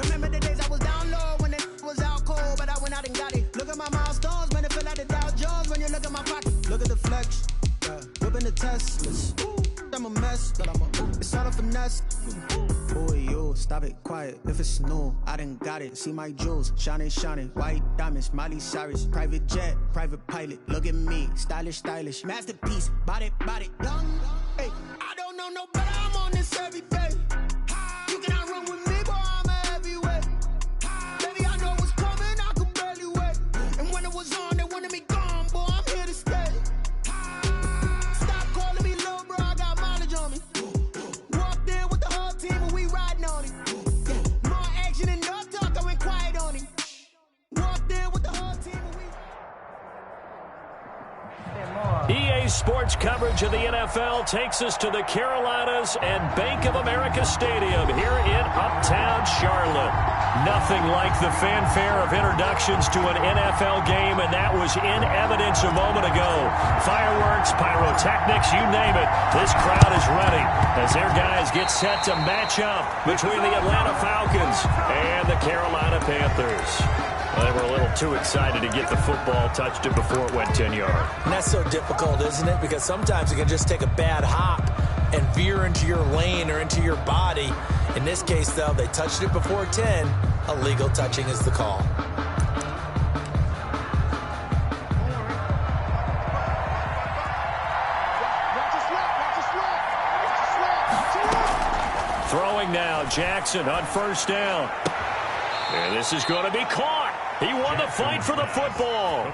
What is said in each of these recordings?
Remember the days I was down low when it was out cold, but I went out and got it. Look at my milestones, man, it feel like the Dow Jones when you look at my pocket. Look at the flex, yeah. Whipping the Teslas. I'm a mess, but it's all a finesse. Boy, you stop it quiet. If it's new, I done got it. See my jewels, shining, shining. White diamonds, Miley Cyrus. Private jet, private pilot. Look at me, stylish, stylish. Masterpiece, body, young. Hey, I don't know no better. I'm on this every day. You cannot run with me, boy. I'm a heavyweight. Baby, I know what's coming. I could barely wait. And when it was on, they wanted me gone, boy. I'm here to stay. Stop calling me little bro. I got mileage on me. Walked in with the whole team and we riding on it. More action and no talk. I went quiet on him. Walked in with the whole team and we. EA Sports coverage of the NFL takes us to the Carolinas and Bank of America Stadium here in Uptown Charlotte. Nothing like the fanfare of introductions to an NFL game, and that was in evidence a moment ago. Fireworks, pyrotechnics, you name it. This crowd is ready as their guys get set to match up between the Atlanta Falcons and the Carolina Panthers. Well, they were a little too excited to get the football, touched it before it went 10 yards. And that's so difficult, isn't it? Because sometimes it can just take a bad hop and veer into your lane or into your body. In this case, though, they touched it before 10. Illegal touching is the call. Throwing now, Jackson on first down. And this is going to be caught. He won the fight for the football.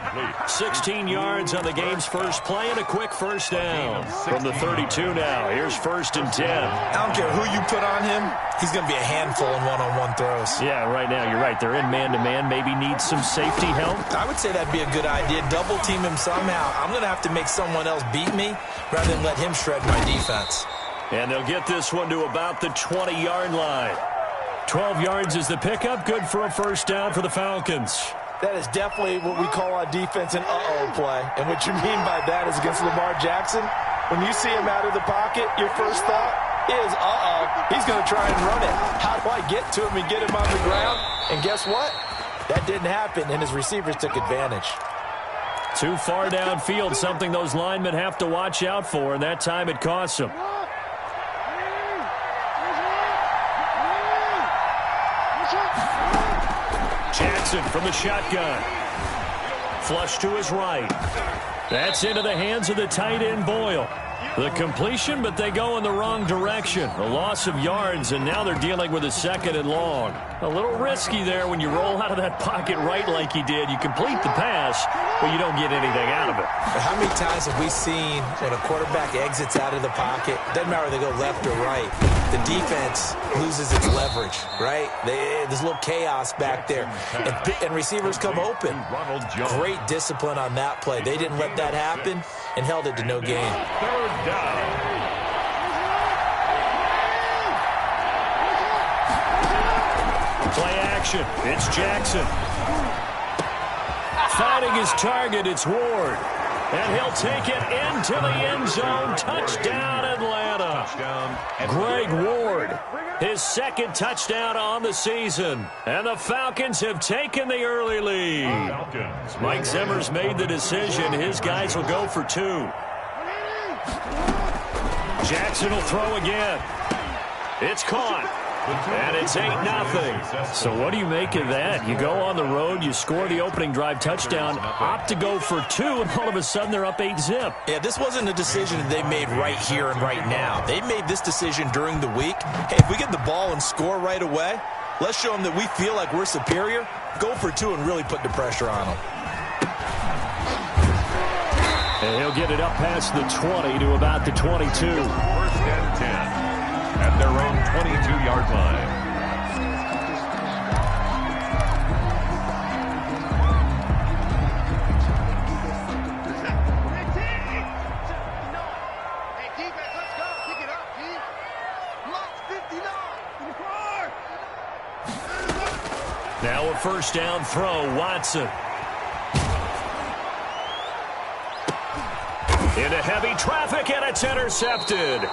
16 yards on the game's first play and a quick first down. From the 32 now, here's 1st and 10. I don't care who you put on him. He's going to be a handful in one-on-one throws. Yeah, right now, you're right. They're in man-to-man. Maybe need some safety help. I would say that'd be a good idea. Double team him somehow. I'm going to have to make someone else beat me rather than let him shred my defense. And they'll get this one to about the 20-yard line. 12 yards is the pickup. Good for a first down for the Falcons. That is definitely what we call on defense an uh-oh play. And what you mean by that is against Lamar Jackson, when you see him out of the pocket, your first thought is, uh-oh, he's going to try and run it. How do I get to him and get him on the ground? And guess what? That didn't happen, and his receivers took advantage. Too far downfield, something those linemen have to watch out for, and that time it costs them. Jackson from the shotgun. Flush to his right. That's into the hands of the tight end Boyle. The completion, but they go in the wrong direction. A loss of yards, and now they're dealing with a 2nd and long. A little risky there when you roll out of that pocket right like he did. You complete the pass, but you don't get anything out of it. But how many times have we seen when a quarterback exits out of the pocket, doesn't matter if they go left or right, the defense loses its leverage, right? There's a little chaos back there, and receivers come open. Great discipline on that play. They didn't let that happen and held it to no gain. 3rd down. Play action. It's Jackson. Finding his target, it's Ward. And he'll take it into the end zone. Touchdown, Atlanta. Greg Ward, his 2nd touchdown on the season. And the Falcons have taken the early lead. Mike Zimmer's made the decision. His guys will go for 2. Jackson will throw again. It's caught. And it's 8-0. So what do you make of that? You go on the road, you score the opening drive touchdown, opt to go for 2, and all of a sudden they're up 8-zip. Yeah, this wasn't a decision that they made right here and right now. They made this decision during the week. Hey, if we get the ball and score right away, let's show them that we feel like we're superior. Go for 2 and really put the pressure on them. And he'll get it up past the 20 to about the 22. 1st and 10. At their own 22-yard line. Hey, defense, let's go. Pick it up, G. Block 59. Now a first down throw, Watson. Into heavy traffic, and it's intercepted.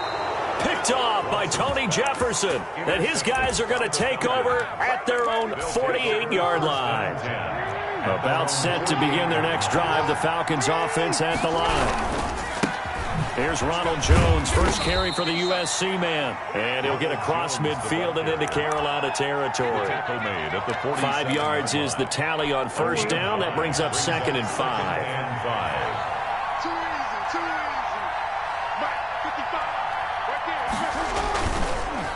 Picked off by Tony Jefferson. And his guys are going to take over at their own 48-yard line. About set to begin their next drive, the Falcons offense at the line. Here's Ronald Jones, first carry for the USC man. And he'll get across midfield and into Carolina territory. 5 yards is the tally on first down. That brings up 2nd and 5.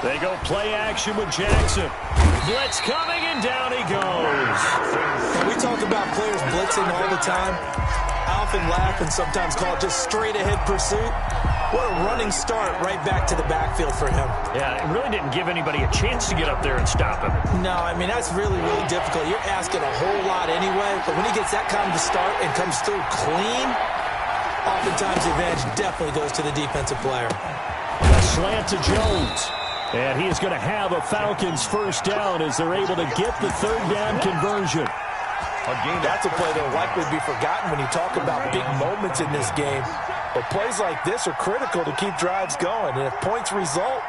They go play action with Jackson. Blitz coming, and down he goes. We talk about players blitzing all the time. I often laugh and sometimes call it just straight-ahead pursuit. What a running start right back to the backfield for him. Yeah, it really didn't give anybody a chance to get up there and stop him. No, I mean, that's really, really difficult. You're asking a whole lot anyway, but when he gets that kind of a start and comes through clean, oftentimes the advantage definitely goes to the defensive player. A slant to Jones. And he is going to have a Falcons first down as they're able to get the 3rd down conversion. Again, that's a play that will likely be forgotten when you talk about big moments in this game. But plays like this are critical to keep drives going. And if points result,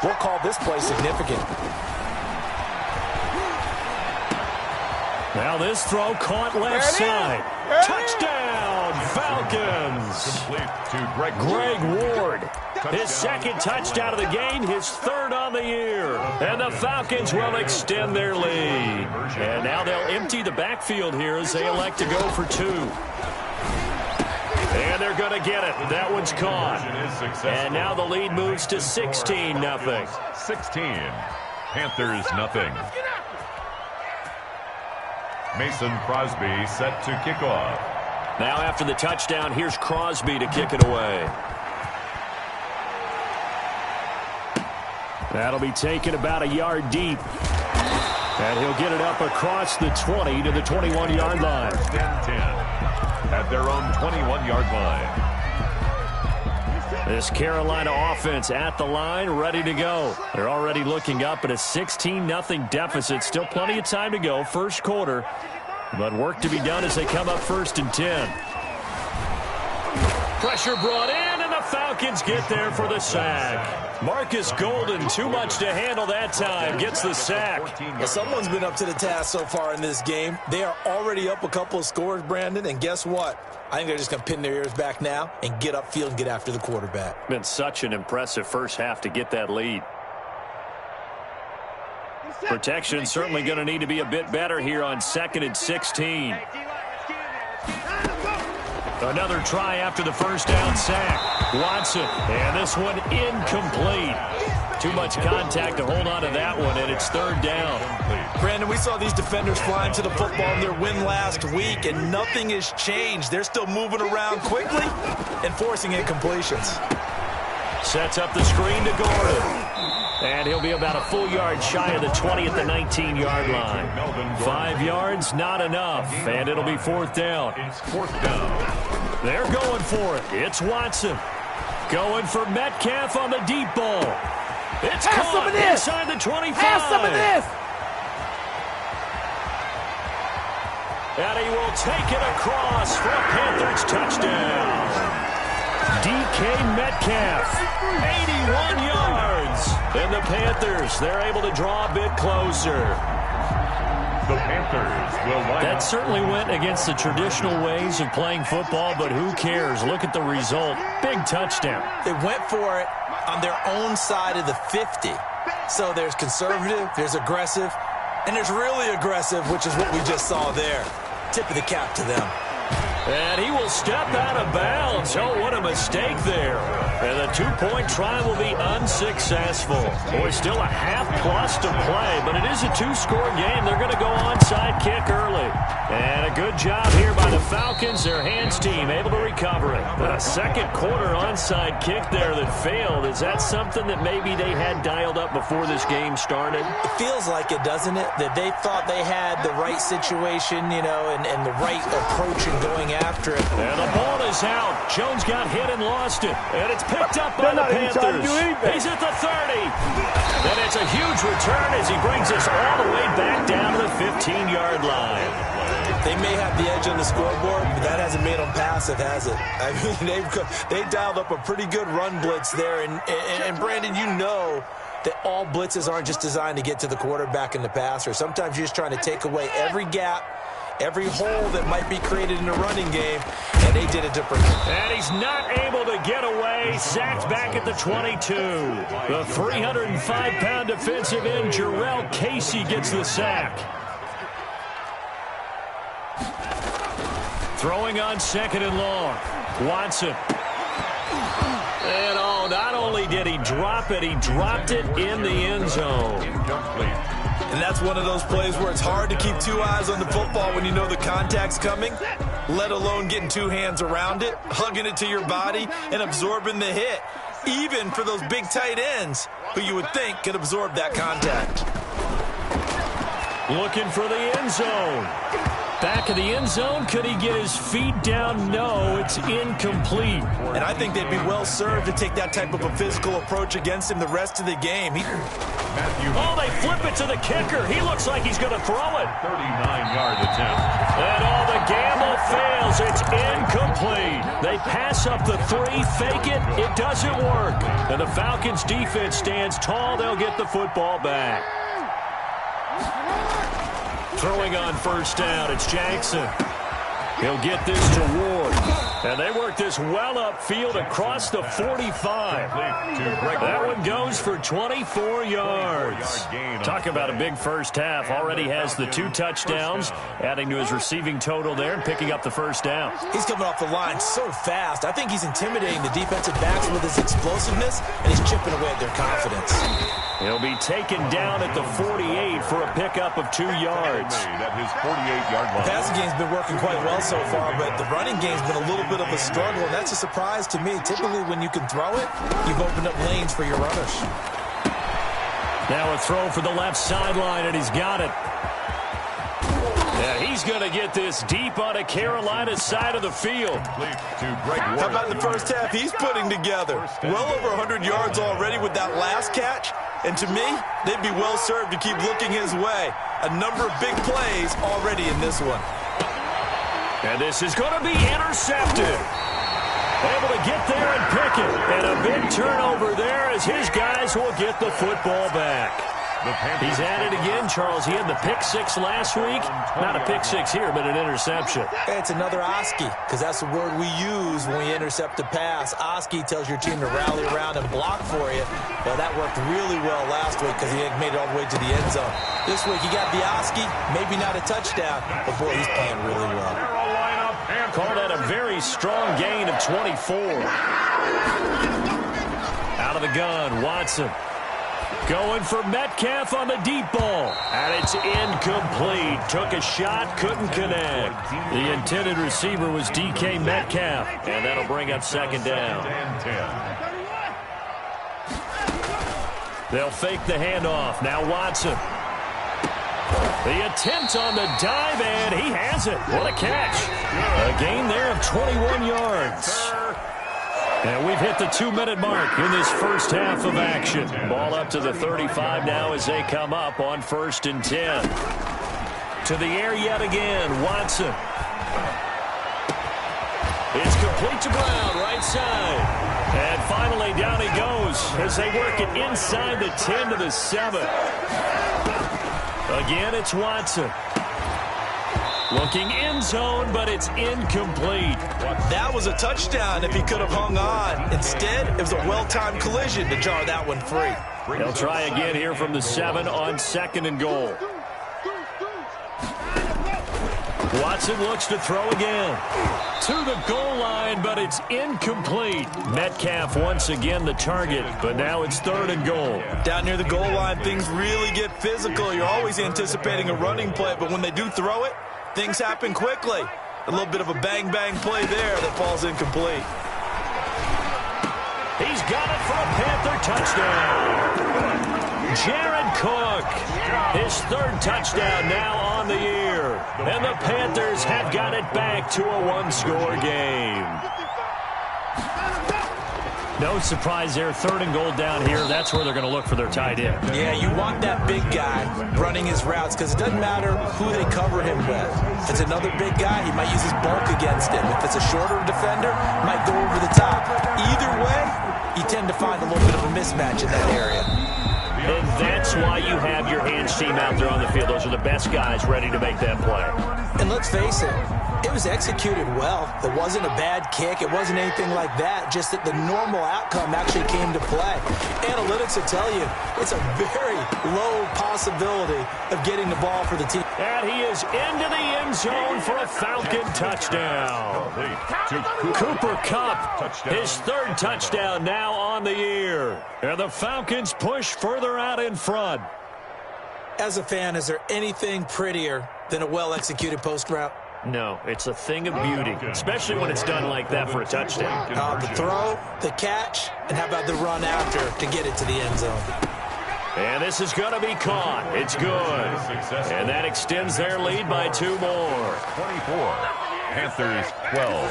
we'll call this play significant. Now this throw caught left side. Touchdown, Falcons. Complete to Greg Ward. His 2nd touchdown of the game, his 3rd on the year. And the Falcons will extend their lead. And now they'll empty the backfield here as they elect to go for 2. And they're going to get it. That one's caught. And now the lead moves to 16-0. 16. Panthers nothing. Mason Crosby set to kick off. Now after the touchdown, here's Crosby to kick it away. That'll be taken about a yard deep. And he'll get it up across the 20 to the 21-yard line. 10 at their own 21-yard line. This Carolina offense at the line, ready to go. They're already looking up at a 16-0 deficit. Still plenty of time to go, first quarter. But work to be done as they come up 1st and 10. Pressure brought in, and the Falcons get there for the sack. Marcus Golden, too much to handle that time, gets the sack. Now, someone's been up to the task so far in this game. They are already up a couple of scores, Brandon, and guess what? I think they're just going to pin their ears back now and get upfield and get after the quarterback. Been such an impressive first half to get that lead. Protection certainly going to need to be a bit better here on 2nd and 16. Another try after the first down sack. Watson, and this one incomplete. Too much contact to hold on to that one, and it's 3rd down. Brandon, we saw these defenders flying to the football in their win last week, and nothing has changed. They're still moving around quickly and forcing incompletions. Sets up the screen to Gordon. And he'll be about a full yard shy of the 20 at the 19-yard line. 5 yards, not enough. And it'll be 4th down. It's 4th down. They're going for it. It's Watson. Going for Metcalf on the deep ball. It's caught inside the 25. Have some of this. And he will take it across for a Panthers touchdown. DK Metcalf, 81 yards. And the Panthers, they're able to draw a bit closer. The Panthers will line That up. certainly went against the traditional ways of playing football, but who cares? Look at the result. Big touchdown. They went for it on their own side of the 50. So there's conservative, there's aggressive, and there's really aggressive, which is what we just saw there. Tip of the cap to them. And he will step out of bounds. Oh, what a mistake there. And the 2-point try will be unsuccessful. Boy, still a half-plus to play, but it is a 2-score game. They're going to go onside kick early. And a good job here by the Falcons. Their hands team able to recover it. But a second-quarter onside kick there that failed. Is that something that maybe they had dialed up before this game started? It feels like it, doesn't it? That they thought they had the right situation, you know, and the right approach in going after it. And the ball is out. Jones got hit and lost it. And it's picked up by the Panthers. He's at the 30. And it's a huge return as he brings us all the way back down to the 15-yard line. They may have the edge on the scoreboard, but that hasn't made them passive, has it? I mean, they've dialed up a pretty good run blitz there. And Brandon, you know that all blitzes aren't just designed to get to the quarterback and the passer. Sometimes you're just trying to take away every gap, every hole that might be created in a running game, and they did it to perfection. And he's not able to get away. Sacked back at the 22. The 305-pound defensive end, Jarrell Casey, gets the sack. Throwing on 2nd and long. Watson. And not only did he drop it, he dropped it in the end zone. And that's one of those plays where it's hard to keep two eyes on the football when you know the contact's coming, let alone getting two hands around it, hugging it to your body, and absorbing the hit, even for those big tight ends who you would think could absorb that contact. Looking for the end zone. Back of the end zone. Could he get his feet down? No, it's incomplete. And I think they'd be well served to take that type of a physical approach against him the rest of the game. They flip it to the kicker. He looks like he's going to throw it. 39-yard attempt. And the gamble fails. It's incomplete. They pass up the 3, fake it. It doesn't work. And the Falcons defense stands tall. They'll get the football back. Throwing on 1st down, it's Jackson. He'll get this to Ward. And they work this well upfield across the 45. That one goes for 24 yards. Talk about a big first half. Already has the 2 touchdowns, adding to his receiving total there and picking up the 1st down. He's coming off the line so fast. I think he's intimidating the defensive backs with his explosiveness, and he's chipping away at their confidence. He'll be taken down at the 48 for a pickup of 2 yards. At his 48-yard line. The passing game's been working quite well so far, but the running game's been a little bit of a struggle, and that's a surprise to me. Typically, when you can throw it, you've opened up lanes for your runners. Now a throw for the left sideline, and he's got it. Yeah, he's going to get this deep on a Carolina side of the field. How about the first half he's putting together? Well over 100 yards already with that last catch. And to me, they'd be well served to keep looking his way. A number of big plays already in this one. And this is going to be intercepted. Able to get there and pick it. And a big turnover there as his guys will get the football back. He's at it again, Charles. He had the pick 6 last week. Not a pick 6 here, but an interception. It's another Oski, because that's the word we use when we intercept a pass. Oski tells your team to rally around and block for you. Well, that worked really well last week because he had made it all the way to the end zone. This week, he got the Oski, maybe not a touchdown, but boy, he's playing really well. Call that a very strong gain of 24. Out of the gun, Watson. Going for Metcalf on the deep ball. And it's incomplete. Took a shot, couldn't connect. The intended receiver was DK Metcalf. And that'll bring up 2nd down. They'll fake the handoff. Now Watson. The attempt on the dive, and he has it. What a catch. A gain there of 21 yards. And we've hit the 2-minute mark in this first half of action. Ball up to the 35 now as they come up on 1st and 10. To the air yet again, Watson. It's complete to Brown, right side. And finally down he goes as they work it inside the 10 to the 7. Again, it's Watson. Looking end zone, but it's incomplete. That was a touchdown if he could have hung on. Instead, it was a well-timed collision to jar that one free. They'll try again here from the 7 on 2nd and goal. Watson looks to throw again. To the goal line, but it's incomplete. Metcalf once again the target, but now it's 3rd and goal. Down near the goal line, things really get physical. You're always anticipating a running play, but when they do throw it, things happen quickly. A little bit of a bang-bang play there that falls incomplete. He's got it for a Panther touchdown. Jared Cook, his 3rd touchdown now on the year. And the Panthers have got it back to a 1-score game. No surprise there. 3rd and goal down here. That's where they're going to look for their tight end. Yeah, you want that big guy running his routes because it doesn't matter who they cover him with. If it's another big guy, he might use his bulk against him. If it's a shorter defender, might go over the top. Either way, you tend to find a little bit of a mismatch in that area. And that's why you have your hands team out there on the field. Those are the best guys ready to make that play. And let's face it, it was executed well. It wasn't a bad kick. It wasn't anything like that. Just that the normal outcome actually came to play. Analytics will tell you it's a very low possibility of getting the ball for the team. And he is into the end zone for a Falcon touchdown. Cooper Kupp, his 3rd touchdown now on the year. And the Falcons push further out in front. As a fan, is there anything prettier than a well-executed post route? No, it's a thing of beauty, especially when it's done like that for a touchdown. The throw, the catch, and how about the run after to get it to the end zone? And this is going to be caught. It's good. And that extends their lead by 2 more. 24. Panthers 12.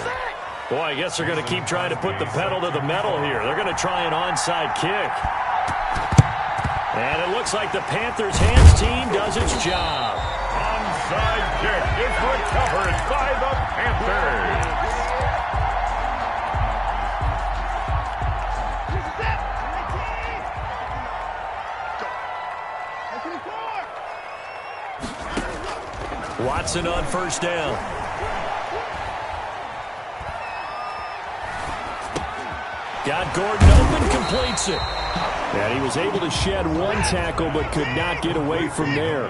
Boy, I guess they're going to keep trying to put the pedal to the metal here. They're going to try an onside kick. And it looks like the Panthers' hands team does its job. Onside kick is recovered by the Panthers. Watson on 1st down. Got Gordon open, completes it. And he was able to shed 1 tackle but could not get away from there.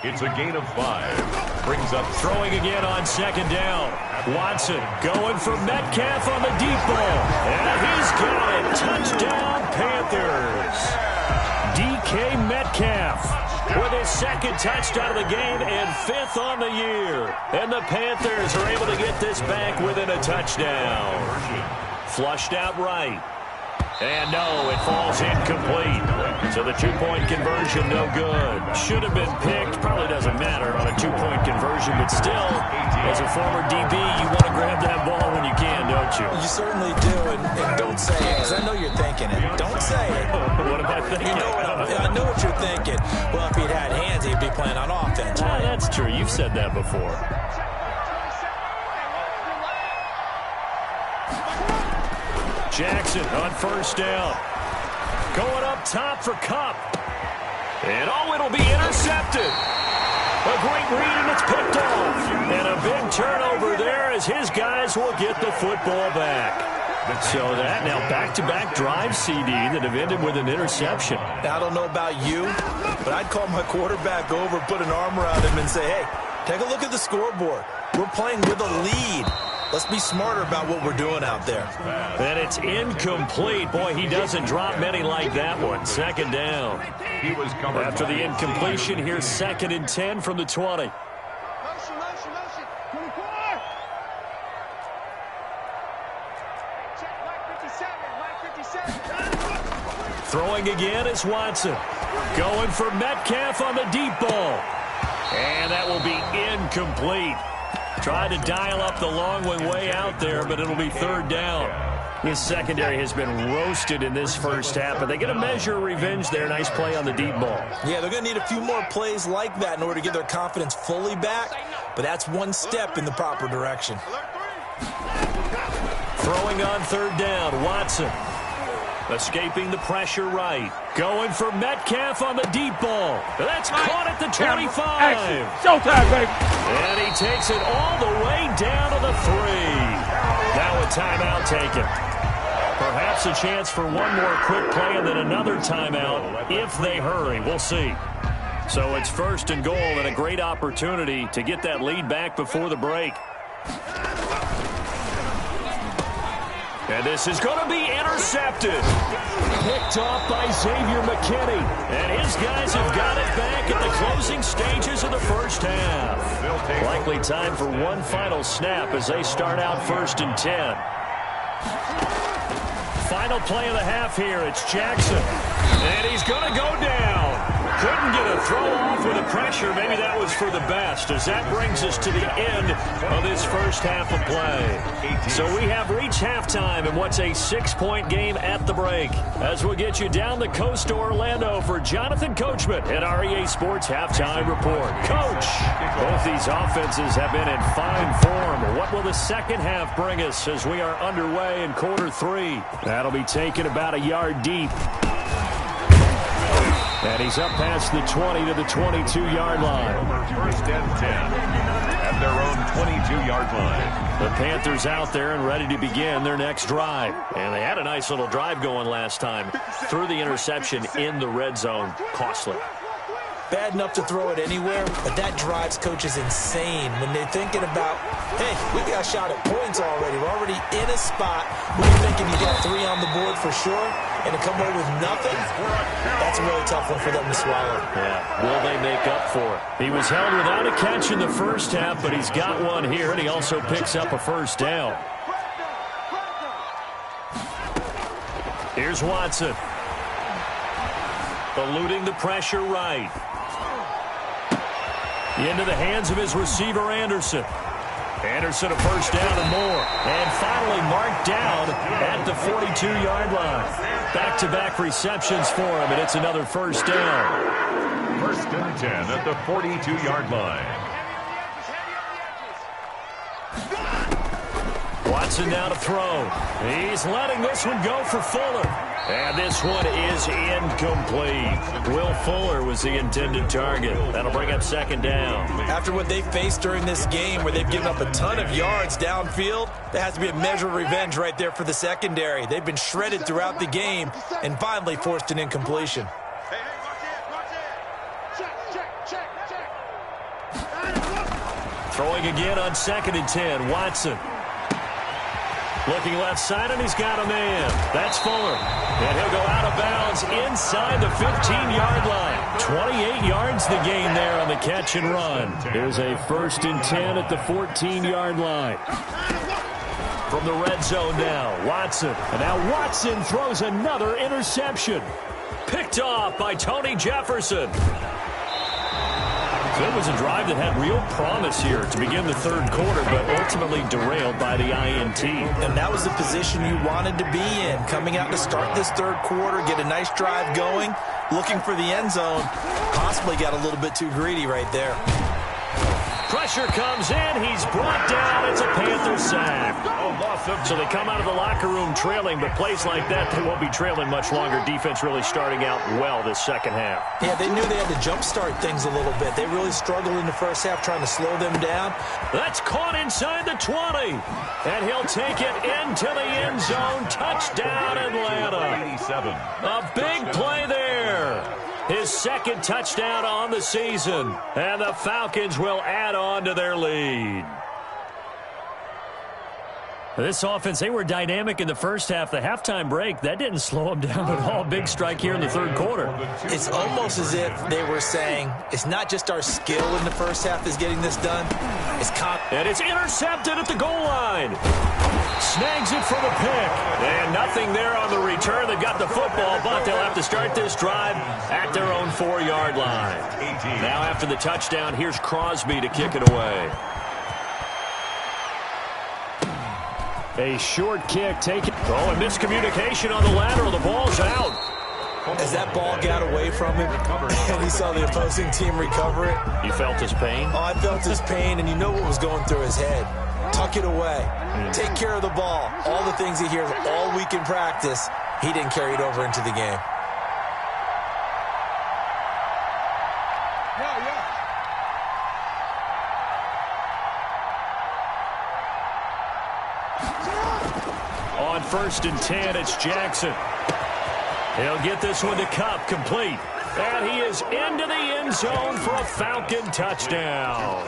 It's a gain of 5. Brings up throwing again on 2nd down. Watson going for Metcalf on the deep ball. And he's got it. Touchdown, Panthers. DK Metcalf with his 2nd touchdown of the game and 5th on the year. And the Panthers are able to get this back within a touchdown. Flushed out right. And no, it falls incomplete. So the 2-point conversion, no good. Should have been picked. Probably doesn't matter on a 2-point conversion, but still, as a former DB, you want to grab that ball when you can, don't you? You certainly do, and don't say it, because I know you're thinking it. Don't say it. What am I thinking? I know what you're thinking. Well, if he'd had hands, he'd be playing on offense, right? That's true. You've said that before. Jackson on 1st down. Going up top for Kupp. And it'll be intercepted. A great read, and it's picked off. And a big turnover there as his guys will get the football back. So that now back-to-back drive CD that have ended with an interception. I don't know about you, but I'd call my quarterback over, put an arm around him, and say, hey, take a look at the scoreboard. We're playing with a lead. Let's be smarter about what we're doing out there. And it's incomplete. Boy, he doesn't drop many like that one. 2nd down. After the incompletion, here's 2nd and 10 from the 20. Throwing again is Watson. Going for Metcalf on the deep ball. And that will be incomplete. Tried to dial up the long way out there, but it'll be 3rd down. His secondary has been roasted in this first half, but they get a measure of revenge there. Nice play on the deep ball. Yeah, they're going to need a few more plays like that in order to get their confidence fully back, but that's one step in the proper direction. Throwing on 3rd down, Watson. Escaping the pressure right. Going for Metcalf on the deep ball. That's caught at the 25. Showtime, baby. And he takes it all the way down to the 3. Now a timeout taken. Perhaps a chance for one more quick play and then another timeout if they hurry. We'll see. So it's 1st and goal and a great opportunity to get that lead back before the break. And this is going to be intercepted. Picked off by Xavier McKinney. And his guys have got it back at the closing stages of the first half. Likely time for one final snap as they start out 1st and 10. Final play of the half here. It's Jackson. And he's going to go down. Couldn't get a throw off with a pressure, maybe that was for the best, as that brings us to the end of this first half of play. So we have reached halftime in what's a 6-point game at the break, as we'll get you down the coast to Orlando for Jonathan Coachman at our EA Sports Halftime Report. Coach, both these offenses have been in fine form. What will the second half bring us as we are underway in quarter 3? That'll be taken about a yard deep. And he's up past the 20 to the 22-yard line. First and 10 at their own 22-yard line. The Panthers out there and ready to begin their next drive. And they had a nice little drive going last time. Threw the interception in the red zone. Costly. Bad enough to throw it anywhere, but that drives coaches insane when they're thinking about, hey, we got a shot at points already. We're already in a spot where you're thinking you got 3 on the board for sure, and to come away with nothing, that's a really tough one for them to swallow. Yeah, will they make up for it? He was held without a catch in the first half, but he's got one here, and he also picks up a first down. Here's Watson. Eluding the pressure right. Into the hands of his receiver, Anderson. Anderson a first down and more. And finally marked down at the 42-yard line. Back-to-back receptions for him, and it's another first down. First and 10 at the 42-yard line. Watson now to throw. He's letting this one go for Fuller. And this one is incomplete. Will Fuller was the intended target. That'll bring up second down. After what they faced during this game where they've given up a ton of yards downfield, there has to be a measure of revenge right there for the secondary. They've been shredded throughout the game and finally forced an incompletion. Throwing again on second and 10. Watson. Looking left side, and he's got a man. That's Fuller. And he'll go out of bounds inside the 15-yard line. 28 yards the gain there on the catch and run. Here's a first and 10 at the 14-yard line. From the red zone now, Watson. And now Watson throws another interception. Picked off by Tony Jefferson. So it was a drive that had real promise here to begin the third quarter, but ultimately derailed by the INT. And that was the position you wanted to be in, coming out to start this third quarter, get a nice drive going, looking for the end zone. Possibly got a little bit too greedy right there. Pressure comes in. He's brought down. It's a Panther sack. So they come out of the locker room trailing, but plays like that, they won't be trailing much longer. Defense really starting out well this second half. Yeah, they knew they had to jumpstart things a little bit. They really struggled in the first half trying to slow them down. That's caught inside the 20. And he'll take it into the end zone. Touchdown, Atlanta. 87. A big play there. His second touchdown on the season. And the Falcons will add on to their lead. This offense, they were dynamic in the first half. The halftime break, that didn't slow them down at all. Big strike here in the third quarter. It's almost as if they were saying, it's not just our skill in the first half is getting this done. It's and it's intercepted at the goal line. Snags it for the pick. And nothing there on the return. They've got the football, but they'll have to start this drive at their own 4-yard line. Now after the touchdown, here's Crosby to kick it away. A short kick taken. Oh, and miscommunication on the lateral. The ball's out. As that ball got away from him, and he saw the opposing team recover it. You felt his pain? Oh, I felt his pain, and you know what was going through his head. Tuck it away. Take care of the ball. All the things he hears all week in practice, he didn't carry it over into the game. On first and 10, it's Jackson. He'll get this one to Kupp, complete. And he is into the end zone for a Falcon touchdown.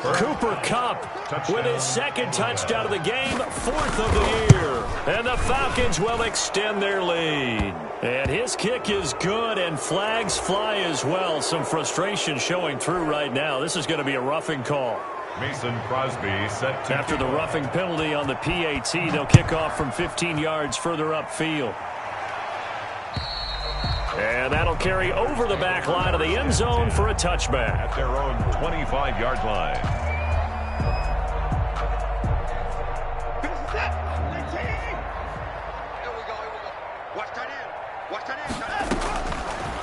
Cooper Kupp with his second touchdown of the game, 4th of the year. And the Falcons will extend their lead. And his kick is good, and flags fly as well. Some frustration showing through right now. This is going to be a roughing call. Mason Crosby set to after the roughing penalty on the PAT. They'll kick off from 15 yards further upfield. And that'll carry over the back line of the end zone for a touchback. At their own 25-yard line.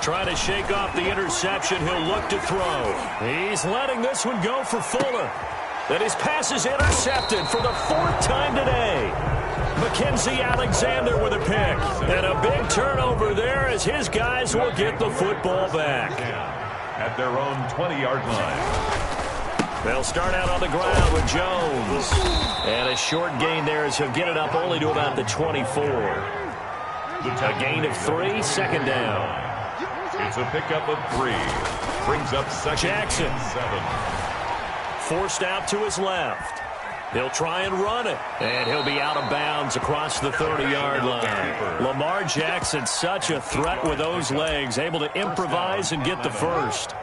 Trying to shake off the interception. He'll look to throw. He's letting this one go for Fuller. Then his pass is intercepted for the 4th time today. Mackenzie Alexander with a pick. And a big turnover there as his guys will get the football back. At their own 20-yard line. They'll start out on the ground with Jones. And a short gain there as he'll get it up only to about the 24. A gain of 3, second down. It's a pickup of 3. Brings up second Jackson. and 7. Forced out to his left. He'll try and run it. And he'll be out of bounds across the 30-yard line. Lamar Jackson, such a threat with those legs, able to improvise and get the first.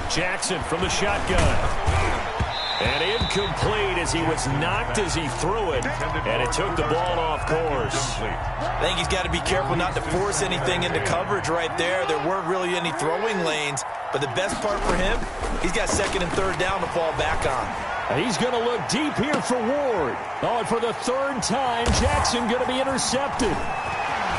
Jackson from the shotgun. And incomplete as he was knocked as he threw it. And it took the ball off course. I think he's got to be careful not to force anything into coverage right there. There weren't really any throwing lanes. But the best part for him, he's got 2nd and 3rd down to fall back on. And he's going to look deep here for Ward. Oh, and for the 3rd time, Jackson going to be intercepted.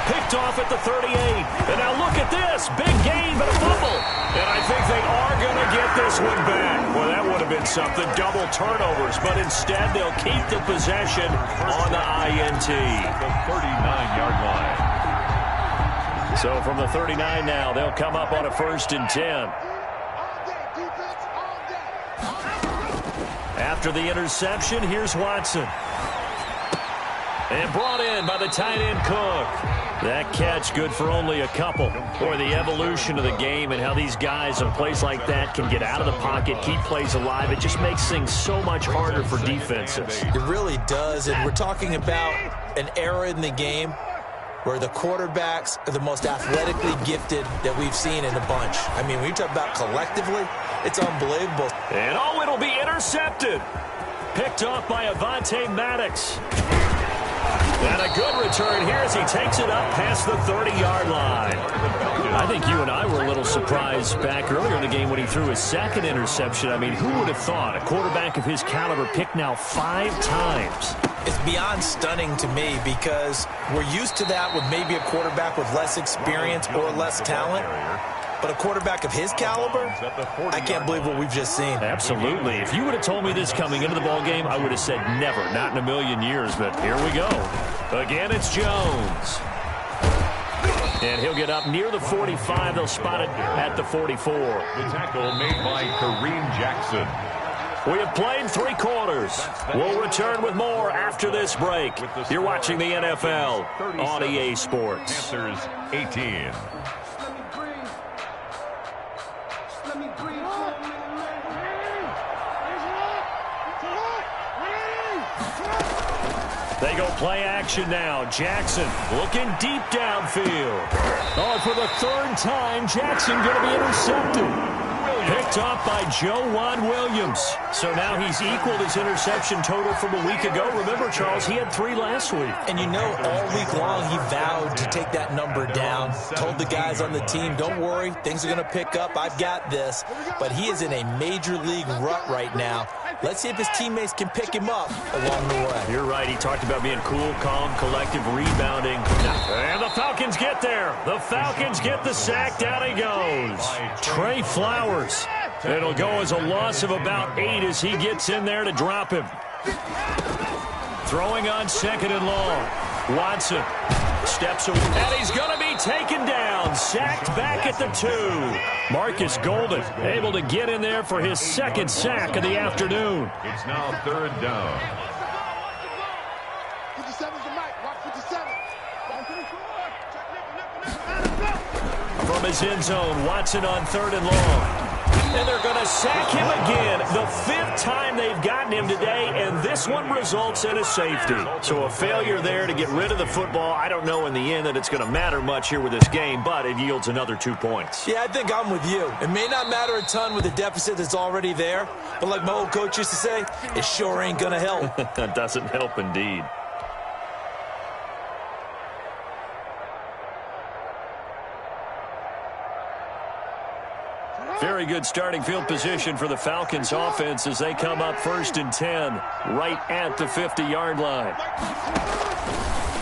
Picked off at the 38. And now look at this. Big gain, but a fumble. And I think they are going to get this one back. Well, that would have been something. Double turnovers. But instead, they'll keep the possession on the INT. The 39-yard line. So from the 39 now, they'll come up on a 1st and 10. After the interception, here's Watson. And brought in by the tight end Cook. That catch good for only a couple. Boy, the evolution of the game and how these guys in plays like that can get out of the pocket, keep plays alive. It just makes things so much harder for defenses. It really does, and we're talking about an era in the game where the quarterbacks are the most athletically gifted that we've seen in a bunch. I mean, when you talk about collectively, it's unbelievable. And oh, it'll be intercepted. Picked off by Avonte Maddox. And a good return here as he takes it up past the 30-yard line. I think you and I were a little surprised back earlier in the game when he threw his 2nd interception. I mean, who would have thought a quarterback of his caliber picked now 5 times? It's beyond stunning to me because we're used to that with maybe a quarterback with less experience or less talent. But a quarterback of his caliber, I can't believe what we've just seen. Absolutely. If you would have told me this coming into the ballgame, I would have said never, not in a million years. But here we go. Again, it's Jones. And he'll get up near the 45. They'll spot it at the 44. The tackle made by Kareem Jackson. We have played 3 quarters. We'll return with more after this break. You're watching the NFL on EA Sports. Panthers 18. They go play action now. Jackson looking deep downfield. Oh, and for the 3rd time, Jackson going to be intercepted. Picked off by Joejuan Williams. So now he's equaled his interception total from a week ago. Remember, Charles, he had 3 last week. And you know, all week long he vowed to take that number down. Told the guys on the team, don't worry, things are going to pick up. I've got this. But he is in a major league rut right now. Let's see if his teammates can pick him up along the way. You're right. He talked about being cool, calm, collective, rebounding. And the Falcons get there. The Falcons get the sack. Down he goes. Trey Flowers. It'll go as a loss of about 8 as he gets in there to drop him. Throwing on 2nd and long. Watson steps away. And he's going to be taken down. Sacked back at the 2. Marcus Golden able to get in there for his 2nd sack of the afternoon. It's now 3rd down. 57's the mic. Watch 57. From his end zone, Watson on 3rd and long. And they're going to sack him again. The 5th time they've gotten him today, and this one results in a safety. So a failure there to get rid of the football. I don't know in the end that it's going to matter much here with this game, but it yields another 2 points. Yeah, I think I'm with you. It may not matter a ton with the deficit that's already there, but like my old coach used to say, it sure ain't going to help. That doesn't help indeed. Very good starting field position for the Falcons offense as they come up 1st and 10 right at the 50-yard line.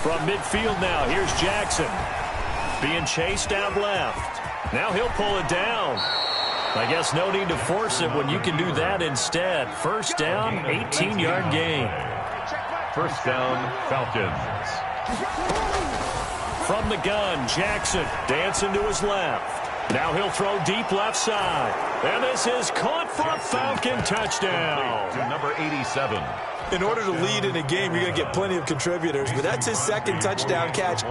From midfield now, here's Jackson being chased out left. Now he'll pull it down. I guess no need to force it when you can do that instead. 1st down, 18-yard gain. 1st down, Falcons. From the gun, Jackson dancing to his left. Now he'll throw deep left side. And this is caught for a Falcon touchdown. To number 87. In order to lead in a game, you're going to get plenty of contributors, but that's his 2nd touchdown catch.